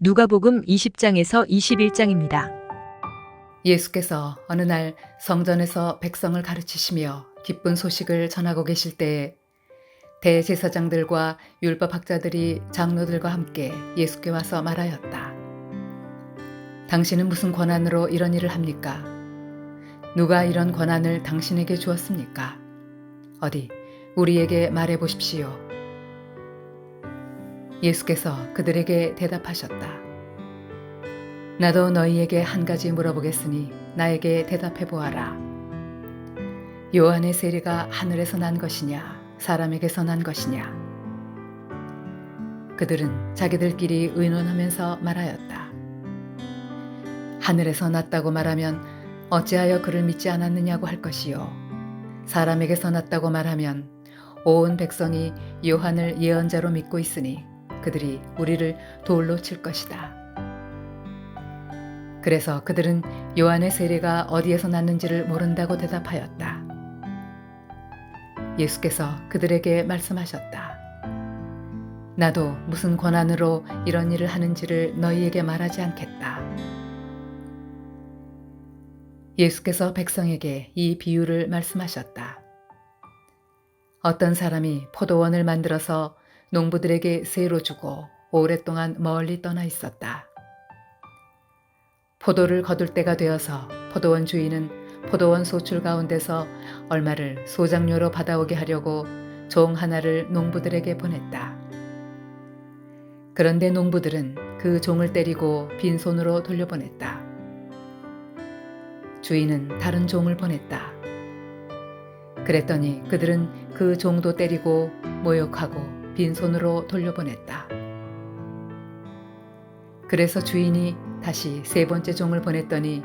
누가복음 20장에서 21장입니다. 예수께서 어느 날 성전에서 백성을 가르치시며 기쁜 소식을 전하고 계실 때에 대제사장들과 율법학자들이 장로들과 함께 예수께 와서 말하였다. 당신은 무슨 권한으로 이런 일을 합니까? 누가 이런 권한을 당신에게 주었습니까? 어디 우리에게 말해 보십시오. 예수께서 그들에게 대답하셨다. 나도 너희에게 한 가지 물어보겠으니 나에게 대답해 보아라. 요한의 세례가 하늘에서 난 것이냐, 사람에게서 난 것이냐? 그들은 자기들끼리 의논하면서 말하였다. 하늘에서 났다고 말하면 어찌하여 그를 믿지 않았느냐고 할 것이요. 사람에게서 났다고 말하면 온 백성이 요한을 예언자로 믿고 있으니 그들이 우리를 돌로 칠 것이다. 그래서 그들은 요한의 세례가 어디에서 났는지를 모른다고 대답하였다. 예수께서 그들에게 말씀하셨다. 나도 무슨 권한으로 이런 일을 하는지를 너희에게 말하지 않겠다. 예수께서 백성에게 이 비유를 말씀하셨다. 어떤 사람이 포도원을 만들어서 농부들에게 세로 주고 오랫동안 멀리 떠나 있었다. 포도를 거둘 때가 되어서 포도원 주인은 포도원 소출 가운데서 얼마를 소작료로 받아오게 하려고 종 하나를 농부들에게 보냈다. 그런데 농부들은 그 종을 때리고 빈손으로 돌려보냈다. 주인은 다른 종을 보냈다. 그랬더니 그들은 그 종도 때리고 모욕하고 빈손으로 돌려보냈다. 그래서 주인이 다시 세 번째 종을 보냈더니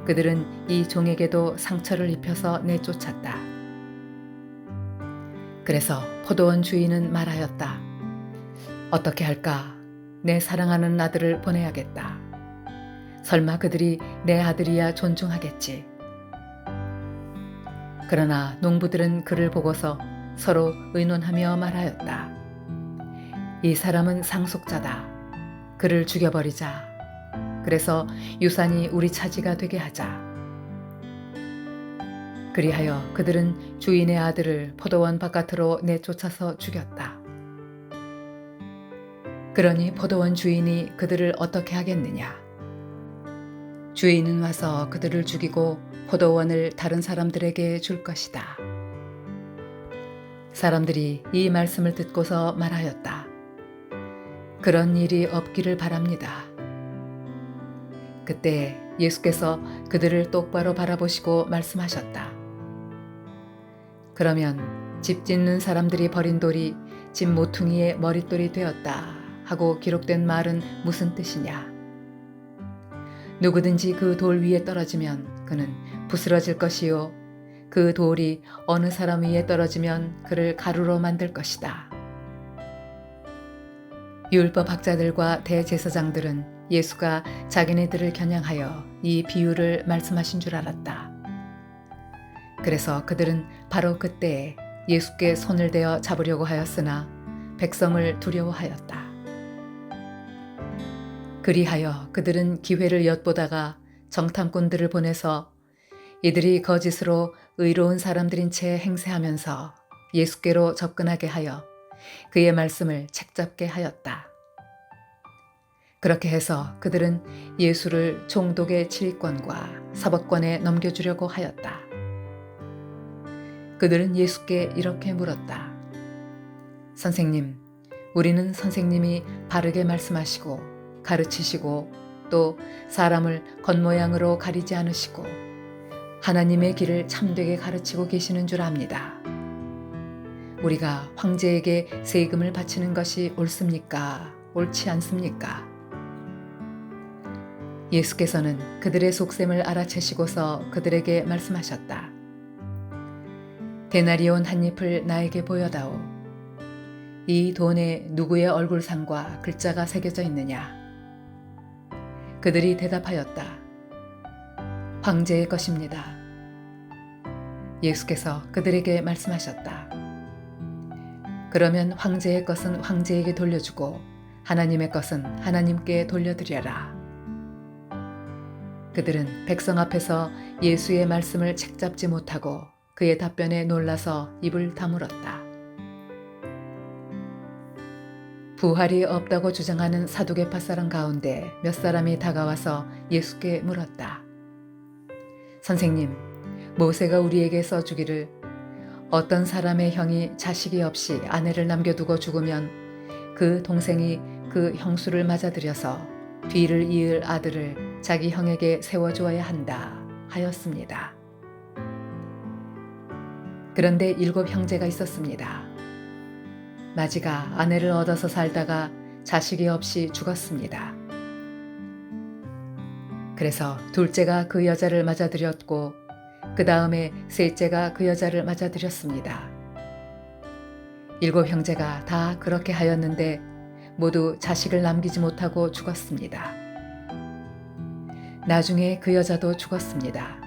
그들은 이 종에게도 상처를 입혀서 내쫓았다. 그래서 포도원 주인은 말하였다. 어떻게 할까? 내 사랑하는 아들을 보내야겠다. 설마 그들이 내 아들이야 존중하겠지. 그러나 농부들은 그를 보고서 서로 의논하며 말하였다. 이 사람은 상속자다. 그를 죽여버리자. 그래서 유산이 우리 차지가 되게 하자. 그리하여 그들은 주인의 아들을 포도원 바깥으로 내쫓아서 죽였다. 그러니 포도원 주인이 그들을 어떻게 하겠느냐? 주인은 와서 그들을 죽이고 포도원을 다른 사람들에게 줄 것이다. 사람들이 이 말씀을 듣고서 말하였다. 그런 일이 없기를 바랍니다. 그때 예수께서 그들을 똑바로 바라보시고 말씀하셨다. 그러면 집 짓는 사람들이 버린 돌이 집 모퉁이의 머릿돌이 되었다 하고 기록된 말은 무슨 뜻이냐? 누구든지 그 돌 위에 떨어지면 그는 부스러질 것이요. 그 돌이 어느 사람 위에 떨어지면 그를 가루로 만들 것이다. 율법학자들과 대제사장들은 예수가 자기네들을 겨냥하여 이 비유를 말씀하신 줄 알았다. 그래서 그들은 바로 그때에 예수께 손을 대어 잡으려고 하였으나 백성을 두려워하였다. 그리하여 그들은 기회를 엿보다가 정탐꾼들을 보내서 이들이 거짓으로 의로운 사람들인 채 행세하면서 예수께로 접근하게 하여 그의 말씀을 책잡게 하였다. 그렇게 해서 그들은 예수를 총독의 지휘권과 사법권에 넘겨주려고 하였다. 그들은 예수께 이렇게 물었다. 선생님, 우리는 선생님이 바르게 말씀하시고 가르치시고 또 사람을 겉모양으로 가리지 않으시고 하나님의 길을 참되게 가르치고 계시는 줄 압니다. 우리가 황제에게 세금을 바치는 것이 옳습니까? 옳지 않습니까? 예수께서는 그들의 속셈을 알아채시고서 그들에게 말씀하셨다. 데나리온 한 잎을 나에게 보여다오. 이 돈에 누구의 얼굴상과 글자가 새겨져 있느냐? 그들이 대답하였다. 황제의 것입니다. 예수께서 그들에게 말씀하셨다. 그러면 황제의 것은 황제에게 돌려주고 하나님의 것은 하나님께 돌려드려라. 그들은 백성 앞에서 예수의 말씀을 책잡지 못하고 그의 답변에 놀라서 입을 다물었다. 부활이 없다고 주장하는 사두개파 사람 가운데 몇 사람이 다가와서 예수께 물었다. 선생님, 모세가 우리에게 써주기를 어떤 사람의 형이 자식이 없이 아내를 남겨두고 죽으면 그 동생이 그 형수를 맞아들여서 뒤를 이을 아들을 자기 형에게 세워주어야 한다 하였습니다. 그런데 7 형제가 있었습니다. 마지가 아내를 얻어서 살다가 자식이 없이 죽었습니다. 그래서 둘째가 그 여자를 맞아들였고 그 다음에 셋째가 그 여자를 맞아들였습니다. 7 형제가 다 그렇게 하였는데 모두 자식을 남기지 못하고 죽었습니다. 나중에 그 여자도 죽었습니다.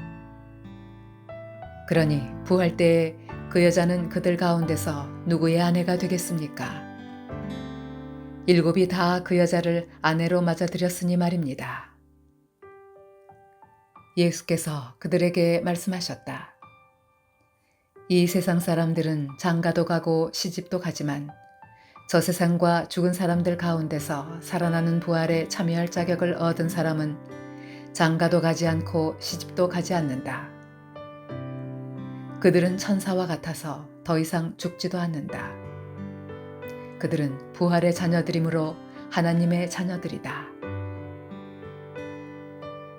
그러니 부활 때에 그 여자는 그들 가운데서 누구의 아내가 되겠습니까? 7이 다 그 여자를 아내로 맞아들였으니 말입니다. 예수께서 그들에게 말씀하셨다. 이 세상 사람들은 장가도 가고 시집도 가지만 저 세상과 죽은 사람들 가운데서 살아나는 부활에 참여할 자격을 얻은 사람은 장가도 가지 않고 시집도 가지 않는다. 그들은 천사와 같아서 더 이상 죽지도 않는다. 그들은 부활의 자녀들이므로 하나님의 자녀들이다.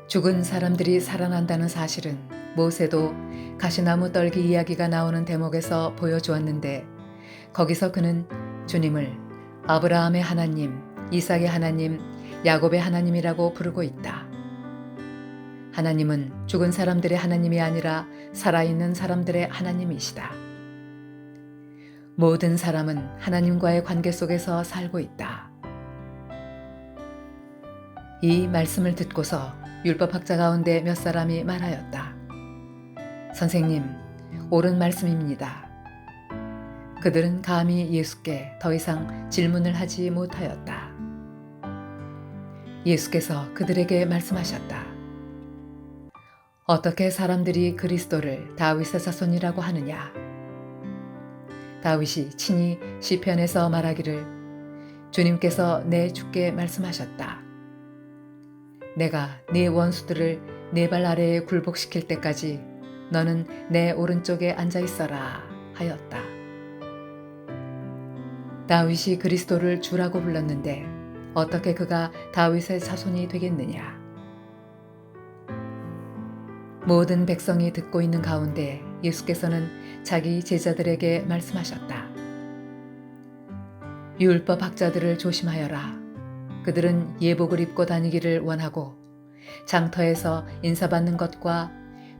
죽은 사람들이 살아난다는 사실은 모세도 가시나무 떨기 이야기가 나오는 대목에서 보여주었는데 거기서 그는 주님을 아브라함의 하나님, 이삭의 하나님, 야곱의 하나님이라고 부르고 있다. 하나님은 죽은 사람들의 하나님이 아니라 살아있는 사람들의 하나님이시다. 모든 사람은 하나님과의 관계 속에서 살고 있다. 이 말씀을 듣고서 율법학자 가운데 몇 사람이 말하였다. 선생님, 옳은 말씀입니다. 그들은 감히 예수께 더 이상 질문을 하지 못하였다. 예수께서 그들에게 말씀하셨다. 어떻게 사람들이 그리스도를 다윗의 자손이라고 하느냐? 다윗이 친히 시편에서 말하기를 주님께서 내 주께 말씀하셨다. 내가 네 원수들을 네 발 아래에 굴복시킬 때까지 너는 내 오른쪽에 앉아 있어라 하였다. 다윗이 그리스도를 주라고 불렀는데 어떻게 그가 다윗의 자손이 되겠느냐? 모든 백성이 듣고 있는 가운데 예수께서는 자기 제자들에게 말씀하셨다. 율법 학자들을 조심하여라. 그들은 예복을 입고 다니기를 원하고 장터에서 인사받는 것과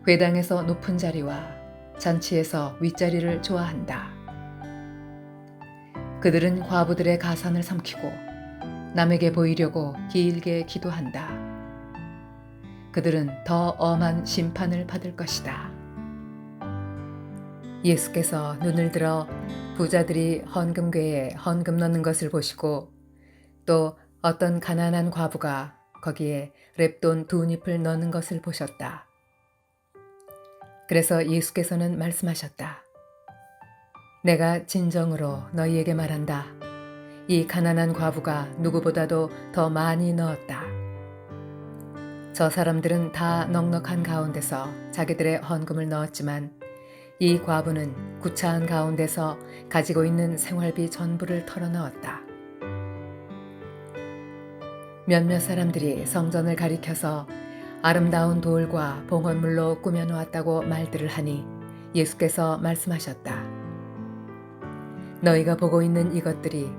회당에서 높은 자리와 잔치에서 윗자리를 좋아한다. 그들은 과부들의 가산을 삼키고 남에게 보이려고 길게 기도한다. 그들은 더 엄한 심판을 받을 것이다. 예수께서 눈을 들어 부자들이 헌금궤에 헌금 넣는 것을 보시고 또 어떤 가난한 과부가 거기에 랩돈 2잎을 넣는 것을 보셨다. 그래서 예수께서는 말씀하셨다. 내가 진정으로 너희에게 말한다. 이 가난한 과부가 누구보다도 더 많이 넣었다. 저 사람들은 다 넉넉한 가운데서 자기들의 헌금을 넣었지만 이 과부는 구차한 가운데서 가지고 있는 생활비 전부를 털어넣었다. 몇몇 사람들이 성전을 가리켜서 아름다운 돌과 봉헌물로 꾸며놓았다고 말들을 하니 예수께서 말씀하셨다. 너희가 보고 있는 이것들이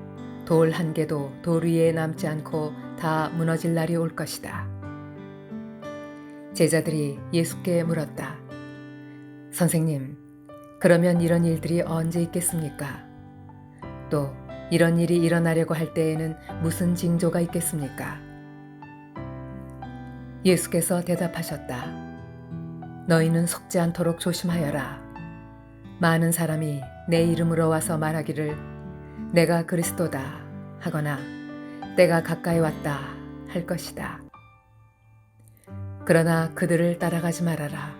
돌 한 개도 돌 위에 남지 않고 다 무너질 날이 올 것이다. 제자들이 예수께 물었다. 선생님, 그러면 이런 일들이 언제 있겠습니까? 또 이런 일이 일어나려고 할 때에는 무슨 징조가 있겠습니까? 예수께서 대답하셨다. 너희는 속지 않도록 조심하여라. 많은 사람이 내 이름으로 와서 말하기를 내가 그리스도다 하거나 때가 가까이 왔다 할 것이다. 그러나 그들을 따라가지 말아라.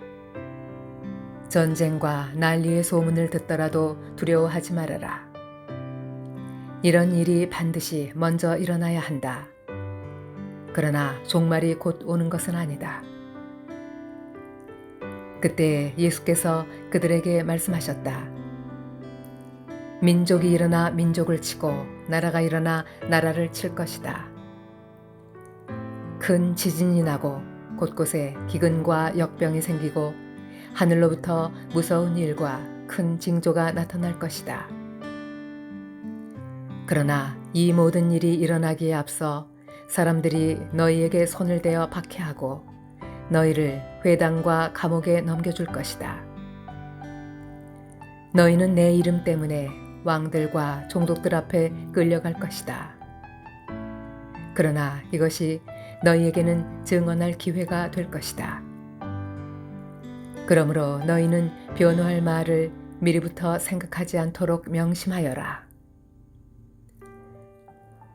전쟁과 난리의 소문을 듣더라도 두려워하지 말아라. 이런 일이 반드시 먼저 일어나야 한다. 그러나 종말이 곧 오는 것은 아니다. 그때 예수께서 그들에게 말씀하셨다. 민족이 일어나 민족을 치고 나라가 일어나 나라를 칠 것이다. 큰 지진이 나고 곳곳에 기근과 역병이 생기고 하늘로부터 무서운 일과 큰 징조가 나타날 것이다. 그러나 이 모든 일이 일어나기에 앞서 사람들이 너희에게 손을 대어 박해하고 너희를 회당과 감옥에 넘겨줄 것이다. 너희는 내 이름 때문에 왕들과 종족들 앞에 끌려갈 것이다. 그러나 이것이 너희에게는 증언할 기회가 될 것이다. 그러므로 너희는 변호할 말을 미리부터 생각하지 않도록 명심하여라.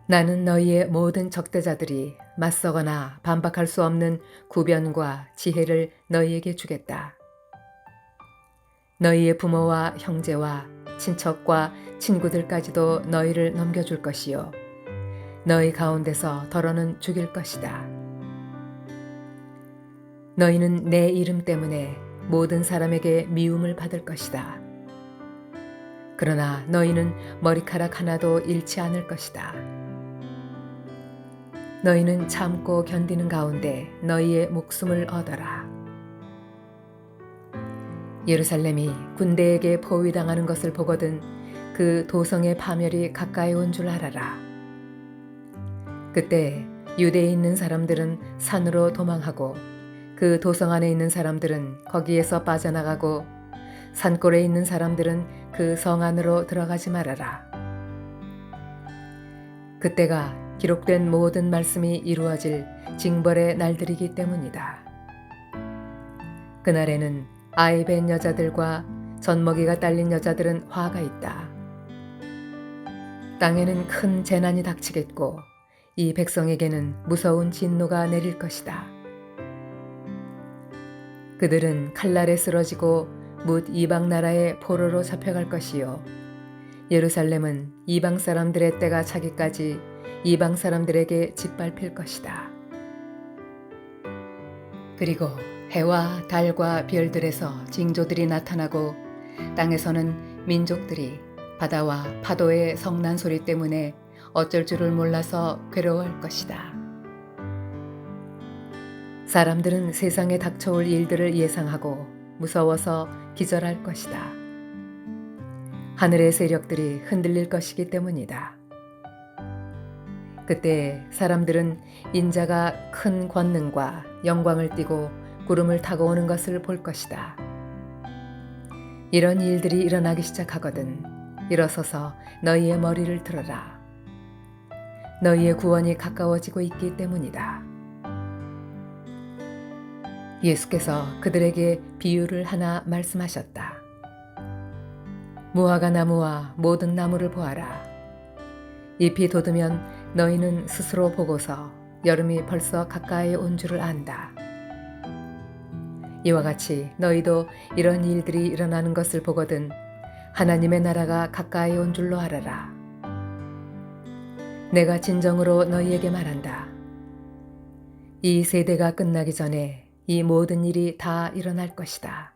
나는 너희의 모든 적대자들이 맞서거나 반박할 수 없는 구변과 지혜를 너희에게 주겠다. 너희의 부모와 형제와 친척과 친구들까지도 너희를 넘겨줄 것이요. 너희 가운데서 더러는 죽일 것이다. 너희는 내 이름 때문에 모든 사람에게 미움을 받을 것이다. 그러나 너희는 머리카락 하나도 잃지 않을 것이다. 너희는 참고 견디는 가운데 너희의 목숨을 얻어라. 예루살렘이 군대에게 포위당하는 것을 보거든 그 도성의 파멸이 가까이 온 줄 알아라. 그때 유대에 있는 사람들은 산으로 도망하고 그 도성 안에 있는 사람들은 거기에서 빠져나가고 산골에 있는 사람들은 그 성 안으로 들어가지 말아라. 그때가 기록된 모든 말씀이 이루어질 징벌의 날들이기 때문이다. 그날에는 아이 뵌 여자들과 젖먹이가 딸린 여자들은 화가 있다. 땅에는 큰 재난이 닥치겠고 이 백성에게는 무서운 진노가 내릴 것이다. 그들은 칼날에 쓰러지고 뭇 이방 나라의 포로로 잡혀갈 것이요. 예루살렘은 이방 사람들의 때가 차기까지 이방 사람들에게 짓밟힐 것이다. 그리고 해와 달과 별들에서 징조들이 나타나고 땅에서는 민족들이 바다와 파도의 성난 소리 때문에 어쩔 줄을 몰라서 괴로워할 것이다. 사람들은 세상에 닥쳐올 일들을 예상하고 무서워서 기절할 것이다. 하늘의 세력들이 흔들릴 것이기 때문이다. 그때 사람들은 인자가 큰 권능과 영광을 띠고 구름을 타고 오는 것을 볼 것이다. 이런 일들이 일어나기 시작하거든 일어서서 너희의 머리를 들어라. 너희의 구원이 가까워지고 있기 때문이다. 예수께서 그들에게 비유를 하나 말씀하셨다. 무화과 나무와 모든 나무를 보아라. 잎이 돋으면 너희는 스스로 보고서 여름이 벌써 가까이 온 줄을 안다. 이와 같이 너희도 이런 일들이 일어나는 것을 보거든 하나님의 나라가 가까이 온 줄로 알아라. 내가 진정으로 너희에게 말한다. 이 세대가 끝나기 전에 이 모든 일이 다 일어날 것이다.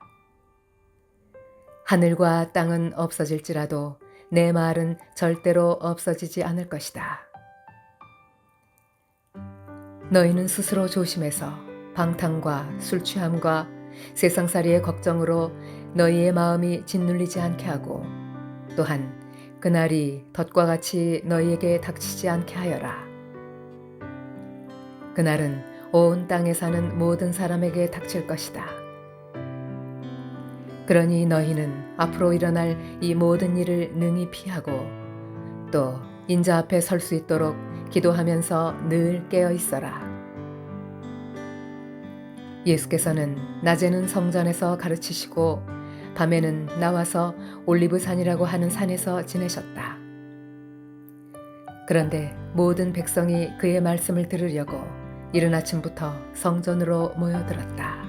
하늘과 땅은 없어질지라도 내 말은 절대로 없어지지 않을 것이다. 너희는 스스로 조심해서 방탕과 술 취함과 세상살이의 걱정으로 너희의 마음이 짓눌리지 않게 하고 또한 그날이 덫과 같이 너희에게 닥치지 않게 하여라. 그날은 온 땅에 사는 모든 사람에게 닥칠 것이다. 그러니 너희는 앞으로 일어날 이 모든 일을 능히 피하고 또 인자 앞에 설 수 있도록 기도하면서 늘 깨어 있어라. 예수께서는 낮에는 성전에서 가르치시고 밤에는 나와서 올리브산이라고 하는 산에서 지내셨다. 그런데 모든 백성이 그의 말씀을 들으려고 이른 아침부터 성전으로 모여들었다.